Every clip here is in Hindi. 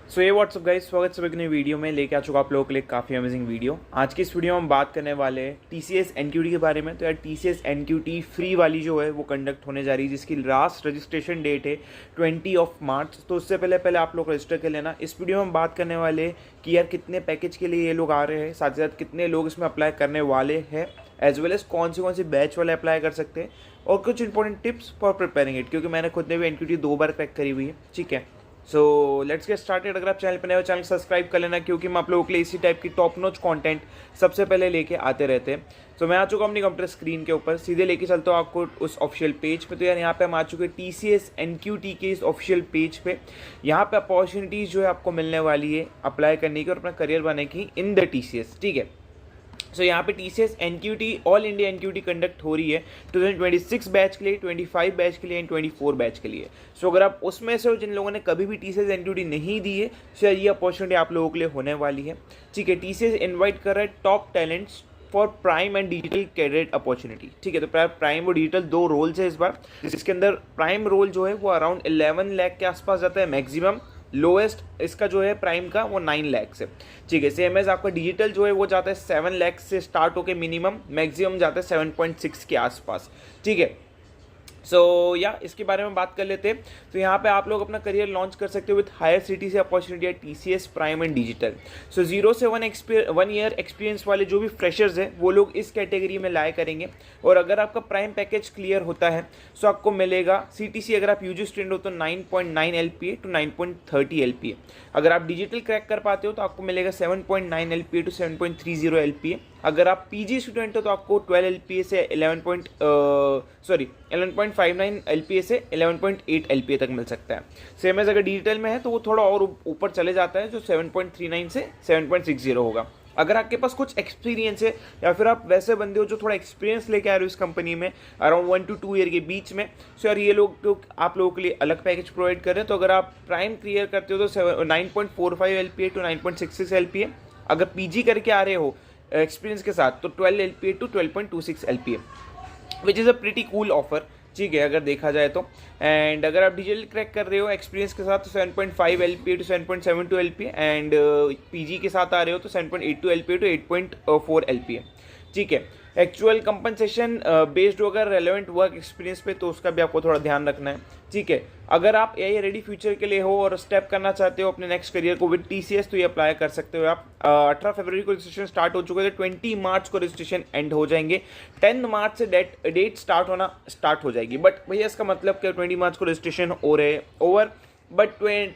सो ये व्हाट्सअप गाइस, स्वागत है एक नई वीडियो में। लेके आ चुका आप लोगों के लिए काफ़ी अमेजिंग वीडियो। आज की इस वीडियो में हम बात करने वाले हैं TCS NQT के बारे में। तो यार TCS NQT फ्री वाली जो है वो कंडक्ट होने जा रही है, जिसकी लास्ट रजिस्ट्रेशन डेट है 20 मार्च। तो उससे पहले पहले आप लोग रजिस्टर कर लेना। इस वीडियो में हम बात करने वाले हैं कि यार कितने पैकेज के लिए ये लोग आ रहे हैं, साथ ही साथ कितने लोग इसमें अप्लाई करने वाले हैं, एज वेल एज कौन सी बैच वाले अप्लाई कर सकते हैं, और कुछ important tips for preparing it, क्योंकि मैंने खुद ने भी NQT 2 बार क्रैक करी हुई है। ठीक है, सो लेट्स गेट स्टार्टेड। अगर आप चैनल पर नए हो, चैनल सब्सक्राइब कर लेना, क्योंकि मैं आप लोगों के लिए इसी टाइप की टॉप नॉच कंटेंट सबसे पहले लेके आते रहते हैं। तो मैं आ चुका हूँ अपनी कंप्यूटर स्क्रीन के ऊपर, सीधे लेके चलता हूँ आपको उस ऑफिशियल पेज पे। तो यार यहाँ पे हम आ चुके हैं TCS NQT के इस ऑफिशियल पेज पे। यहाँ पे अपॉर्चुनिटीज़ जो है आपको मिलने वाली है अप्लाई करने की और अपना करियर बनाने की इन द TCS। ठीक है, सो यहाँ पे TCS NQT all India NQT conduct हो रही है 2026 बैच के लिए, 25 बैच के लिए एंड 24 बैच के लिए। सो अगर आप उसमें से हो जिन लोगों ने कभी भी TCS NQT नहीं दी है, सो ये अपॉर्चुनिटी आप लोगों के लिए होने वाली है। ठीक है, TCS इन्वाइट कर रहा है top talents for prime and digital cadet opportunity. ठीक है, तो प्राइम और डिजिटल दो रोल्स है इस बार, जिसके अंदर प्राइम रोल जो है वो अराउंड 11 लाख के आसपास जाता है मैक्सिमम। लोएस्ट इसका जो है प्राइम का वो 9 लाख से। ठीक है, सेम एज आपका डिजिटल जो है वो जाता है 7 लाख से स्टार्ट होकर मिनिमम, मैक्सिमम जाता है 7.6 के आसपास। ठीक है, सो इसके बारे में बात कर लेते हैं। तो यहाँ पे आप लोग अपना करियर लॉन्च कर सकते हो विथ हायर सिटी से अपॉर्चुनिटी है TCS प्राइम एंड डिजिटल। सो 0 से 1 ईयर एक्सपीरियंस वाले जो भी फ्रेशर्स हैं वो लोग इस कैटेगरी में लाया करेंगे। और अगर आपका प्राइम पैकेज क्लियर होता है सो आपको मिलेगा CTC, अगर आप UG स्टूडेंट हो तो 9.9 LPA टू 9.30 LPA। अगर आप डिजिटल क्रैक कर पाते हो तो आपको मिलेगा 7.9 LPA टू 7.30 LPA। अगर आप PG स्टूडेंट हो तो आपको 12 LPA से 11.59 LPA से 11.8 LPA तक मिल सकता है। सेम एज अगर डिजिटल में है तो वो थोड़ा और ऊपर चले जाता है, जो 7.39 से 7.60 होगा। अगर आपके पास कुछ एक्सपीरियंस है या फिर आप वैसे बंदे हो जो थोड़ा एक्सपीरियंस लेके आ रहे हो इस कंपनी में अराउंड 1 to 2 ईयर के बीच में, सो यार ये लोग आप लोगों के लिए अलग पैकेज प्रोवाइड कर रहे हैं। तो अगर आप प्राइम क्लियर करते हो तो 9.45 LPA टू 9.66 LPA। अगर PG करके आ रहे हो एक्सपीरियंस के साथ तो 12 LPA to 12.26 LPA, which is a pretty cool offer. ठीक है, अगर देखा जाए तो। एंड अगर आप डिजिटल क्रैक कर रहे हो एक्सपीरियंस के साथ तो 7.5 LPA to 7.72 LPA, and PG के साथ आ रहे हो तो 7.82 LPA टू 8.4 LPA। ठीक है, एक्चुअल कंपनसेशन बेस्ड अगर रेलेवेंट वर्क एक्सपीरियंस पे तो उसका भी आपको थोड़ा ध्यान रखना है। ठीक है, अगर आप AI रेडी फ्यूचर के लिए हो और स्टेप करना चाहते हो अपने नेक्स्ट करियर को विद TCS तो ये अप्लाई कर सकते हो आप। 18 फरवरी को रजिस्ट्रेशन स्टार्ट हो चुका है, 20 मार्च को रजिस्ट्रेशन एंड हो जाएंगे, 10 मार्च से डेट स्टार्ट हो जाएगी। बट भैया इसका मतलब कि 20 मार्च को रजिस्ट्रेशन हो रहे हैं ओवर, बट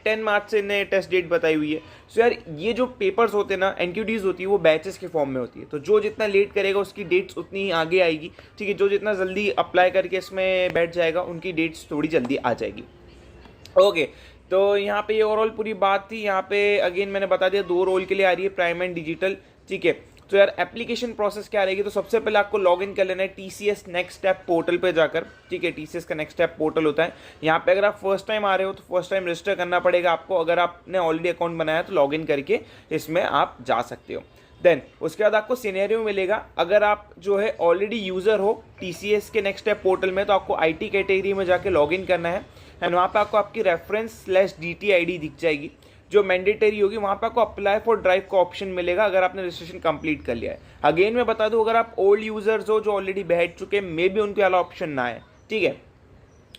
10 मार्च से इन्हें टेस्ट डेट बताई हुई है। सो यार ये जो पेपर्स होते हैं ना, NQTs होती है, वो बैचेस के फॉर्म में होती है। तो जो जितना लेट करेगा उसकी डेट्स उतनी ही आगे आएगी। ठीक है, जो जितना जल्दी अप्लाई करके इसमें बैठ जाएगा उनकी डेट्स थोड़ी जल्दी आ जाएगी। ओके, तो यहाँ पे ये ओवरऑल पूरी बात थी। यहाँ पे अगेन मैंने बता दिया 2 रोल के लिए आ रही है, प्राइम एंड डिजिटल। ठीक है, तो यार एप्लीकेशन प्रोसेस क्या रहेगी, तो सबसे पहले आपको लॉगिन कर लेना है TCS नेक्स्ट स्टेप पोर्टल पे जाकर। ठीक है, TCS का नेक्स्ट स्टेप पोर्टल होता है। यहाँ पे अगर आप फर्स्ट टाइम आ रहे हो तो फर्स्ट टाइम रजिस्टर करना पड़ेगा आपको। अगर आपने ऑलरेडी अकाउंट बनाया तो लॉगिन करके इसमें आप जा सकते हो। देन उसके बाद आपको सिनेरियो मिलेगा। अगर आप जो है ऑलरेडी यूज़र हो TCS के नेक्स्ट स्टेप पोर्टल में तो आपको IT कैटेगरी में जाके लॉगिन करना है, एंड वहाँ पे आपको आपकी रेफरेंस/DT ID दिख जाएगी जो मैंडेटरी होगी। वहाँ पे आपको अप्लाई फॉर ड्राइव का ऑप्शन मिलेगा अगर आपने रजिस्ट्रेशन कंप्लीट कर लिया है। अगेन मैं बता दूँ, अगर आप ओल्ड यूजर्स हो जो ऑलरेडी बैठ चुके हैं, मे बी उनके वाला ऑप्शन ना है। ठीक है,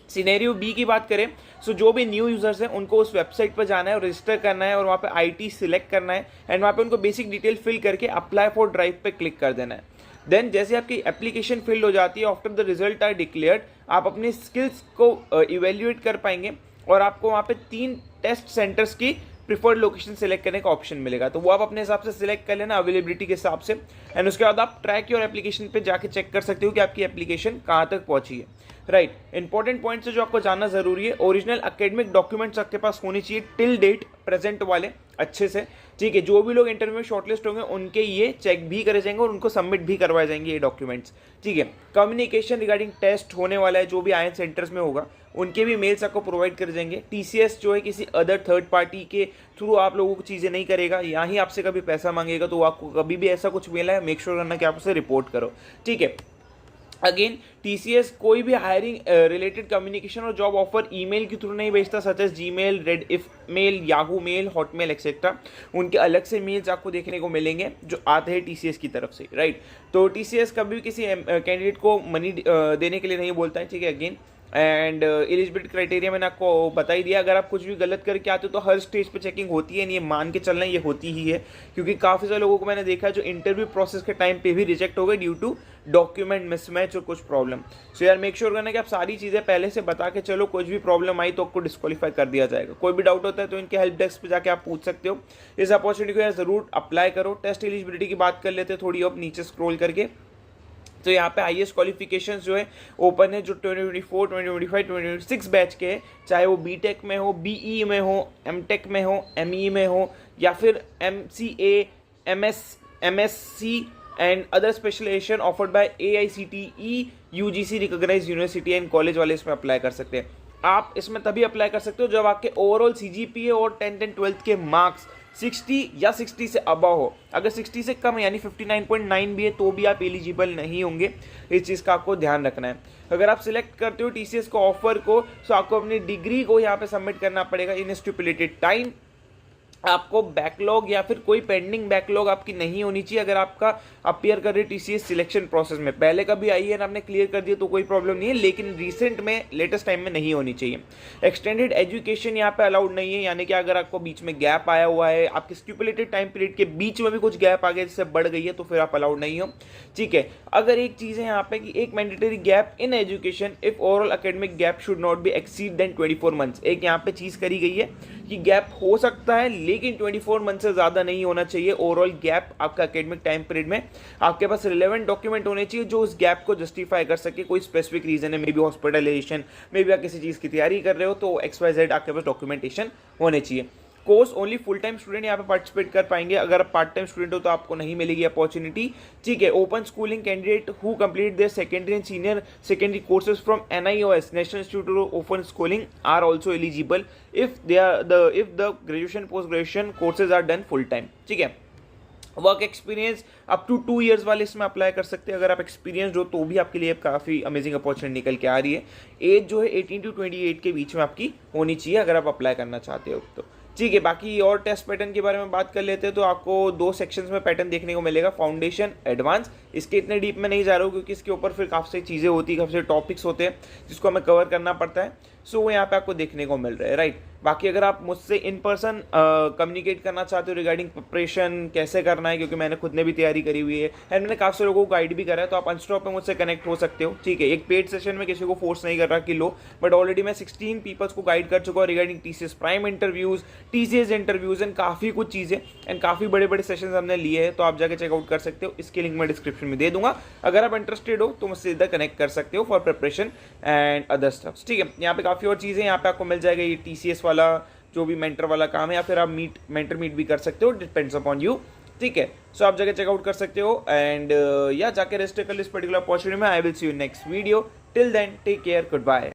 सिनेरियो B की बात करें, सो जो भी न्यू यूजर्स हैं उनको उस वेबसाइट पर जाना है और रजिस्टर करना है और वहाँ पे IT सिलेक्ट करना है, एंड वहाँ पे उनको बेसिक डिटेल फिल करके अप्लाई फॉर ड्राइव पे क्लिक कर देना है। देन जैसे आपकी एप्लीकेशन फिल्ड हो जाती है, after the result are declared, आप अपनी स्किल्स को इवेल्युएट कर पाएंगे और आपको वहाँ पे 3 टेस्ट सेंटर्स की प्रिफर्ड लोकेशन सेलेक्ट करने का ऑप्शन मिलेगा। तो वो आप अपने हिसाब से सिलेक्ट कर लेना अवेलेबिलिटी के हिसाब से, एंड उसके बाद आप ट्रैक योर एप्लीकेशन पे जाके चेक कर सकते हो कि आपकी एप्लीकेशन कहाँ तक पहुंची है। राइट, इंपॉर्टेंट पॉइंट्स जो आपको जानना जरूरी है, ओरिजिनल एकेडमिक डॉक्यूमेंट्स आपके पास होने चाहिए टिल डेट प्रेजेंट वाले अच्छे से। ठीक है, जो भी लोग इंटरव्यू में शॉर्टलिस्ट होंगे उनके ये चेक भी करे जाएंगे और उनको सबमिट भी करवाए जाएंगे ये डॉक्यूमेंट्स। ठीक है, कम्युनिकेशन रिगार्डिंग टेस्ट होने वाला है जो भी IIM सेंटर्स में होगा उनके भी मेल्स आपको प्रोवाइड कर जाएंगे। TCS जो है किसी अदर थर्ड पार्टी के थ्रू आप लोगों को चीज़ें नहीं करेगा, यहाँ ही आपसे कभी पैसा मांगेगा तो आपको कभी भी ऐसा कुछ मिला है मेक श्योर करना कि आप उसे रिपोर्ट करो। ठीक है, अगेन TCS कोई भी हायरिंग रिलेटेड कम्युनिकेशन और जॉब ऑफर ईमेल के थ्रू नहीं भेजता, such as Gmail, Rediff mail, Yahoo mail, Hotmail etcetera. उनके अलग से मेल्स आपको देखने को मिलेंगे जो आते हैं TCS की तरफ से, राइट। तो TCS कभी भी किसी कैंडिडेट को मनी देने के लिए नहीं बोलता है, ठीक है। अगेन एंड एलिजिबिलिटी क्राइटेरिया मैंने आपको बता ही दिया। अगर आप कुछ भी गलत करके आते हो तो हर स्टेज पे चेकिंग होती है, नहीं ये मान के चलना, ये होती ही है, क्योंकि काफ़ी सारे लोगों को मैंने देखा है जो इंटरव्यू प्रोसेस के टाइम पे भी रिजेक्ट हो गए ड्यू टू डॉक्यूमेंट मिसमैच और कुछ प्रॉब्लम। सो यार मेक श्योर करना कि आप सारी चीज़ें पहले से बता के चलो, कुछ भी प्रॉब्लम आई तो आपको डिस्क्वालीफाई कर दिया जाएगा। कोई भी डाउट होता है तो इनके हेल्प डेस्क पे जाके आप पूछ सकते हो। इस अपॉर्चुनिटी को यार ज़रूर अप्लाई करो। टेस्ट एलिजिबिलिटी की बात कर लेते हैं थोड़ी और नीचे स्क्रॉल करके। तो यहाँ पे हाईएस्ट क्वालिफिकेशंस जो है ओपन है, जो 2024, 2025, 2026 बैच के, चाहे वो बीटेक में हो, बीई में हो, एमटेक में हो, एमई में हो, या फिर MCA, MSc and other specialisation offered by AICTE UGC recognised university and college वाले इसमें अप्लाई कर सकते हैं। आप इसमें तभी अप्लाई कर सकते हो जब आपके ओवरऑल CGPA और 10th and 12th के मार्क्स 60 या 60 से अबव हो। अगर 60 से कम यानी 59.9 भी है तो भी आप एलिजिबल नहीं होंगे। इस चीज़ का आपको ध्यान रखना है। अगर आप सिलेक्ट करते हो TCS को ऑफर को, तो आपको अपनी डिग्री को यहाँ पे सबमिट करना पड़ेगा इन स्टिपुलेटेड टाइम। आपको बैकलॉग या फिर कोई पेंडिंग बैकलॉग आपकी नहीं होनी चाहिए अगर आपका अपीयर कर रही TCS सिलेक्शन प्रोसेस में। पहले कभी आई है ना, आपने क्लियर कर दिया तो कोई प्रॉब्लम नहीं है, लेकिन रिसेंट में लेटेस्ट टाइम में नहीं होनी चाहिए। एक्सटेंडेड एजुकेशन यहाँ पे अलाउड नहीं है, यानी कि अगर आपको बीच में गैप आया हुआ है, आपके स्टिपुलेटेड टाइम पीरियड के बीच में भी कुछ गैप आ गया जिससे बढ़ गई है, तो फिर आप अलाउड नहीं हो, ठीक है। अगर एक चीज़ है यहाँ पे कि एक mandatory gap in education if overall academic gap should not be exceed then 24 months. एक यहाँ पे चीज़ करी गई है कि गैप हो सकता है लेकिन 24 मंथ से ज़्यादा नहीं होना चाहिए। ओवरऑल गैप आपका एकेडमिक टाइम पीरियड में आपके पास रिलेवेंट डॉक्यूमेंट होने चाहिए जो उस गैप को जस्टिफाई कर सके। कोई स्पेसिफिक रीजन है, maybe hospitalisation, maybe आप किसी चीज़ की तैयारी कर रहे हो, तो XYZ आपके पास डॉक्यूमेंटेशन होने चाहिए। Course only full time student यहाँ पे पार्टिसिपेट कर पाएंगे। अगर आप पार्ट टाइम स्टूडेंट हो तो आपको नहीं मिलेगी अपॉर्चुनिटी, ठीक है। Open schooling candidate who complete their secondary and senior secondary courses from NIOS National Institute of Open Schooling are also eligible if the graduation post graduation courses are done full time, ठीक है। Work experience up to 2 years वाले इसमें अप्लाई कर सकते हैं। अगर आप एक्सपीरियंस हो तो भी आपके लिए काफ़ी अमेजिंग अपॉर्चुनिटी निकल के आ रही है। एज जो है 18 to 28 के बीच में आपकी होनी चाहिए अगर आप अप्लाई करना चाहते हो तो, ठीक है। बाकी और टेस्ट पैटर्न के बारे में बात कर लेते हैं तो आपको 2 सेक्शंस में पैटर्न देखने को मिलेगा, फाउंडेशन, एडवांस। इसके इतने डीप में नहीं जा रहा हूँ क्योंकि इसके ऊपर फिर काफ़ी सारी चीज़ें होती है, काफ़ी सारे टॉपिक्स होते हैं जिसको हमें कवर करना पड़ता है। सो वो यहाँ पे आपको देखने को मिल रहा है, राइट। बाकी अगर आप मुझसे इन पर्सन कम्युनिकेट करना चाहते हो रिगार्डिंग प्रिपरेशन कैसे करना है, क्योंकि मैंने खुद ने भी तैयारी करी हुई है एंड मैंने काफ़ी सारे लोगों को गाइड भी करा है, तो आप अनस्टॉप पे मुझसे कनेक्ट हो सकते हो, ठीक है। एक पेड सेशन में किसी को फोर्स नहीं कर रहा कि लो, बट ऑलरेडी मैं 16 पीपल्स को गाइड कर चुका हूँ regarding TCS prime interviews, TCS interviews and काफ़ी कुछ चीज़ें एंड काफ़ी बड़े बड़े सेशन हमने लिए हैं, तो आप जाके चेकआउट कर सकते हो। इसकी लिंक मैं डिस्क्रिप्शन में दे दूंगा। अगर आप इंटरेस्टेड हो तो मुझसे सीधा कनेक्ट कर सकते हो for preparation and other stuffs, ठीक है। यहाँ पे काफ़ी और चीज़ें यहाँ पे आपको मिल जाएगा, ये TCS वाला जो भी मेंटर वाला काम है, या फिर आप मेंटर मीट भी कर सकते हो, डिपेंड्स अपॉन यू, ठीक है। सो आप जगह चेकआउट कर सकते हो एंड या जाके रजिस्टर कर इस पर्टिकुलर अपॉर्चुनिटी में। I will see you next video, till then take care, good bye.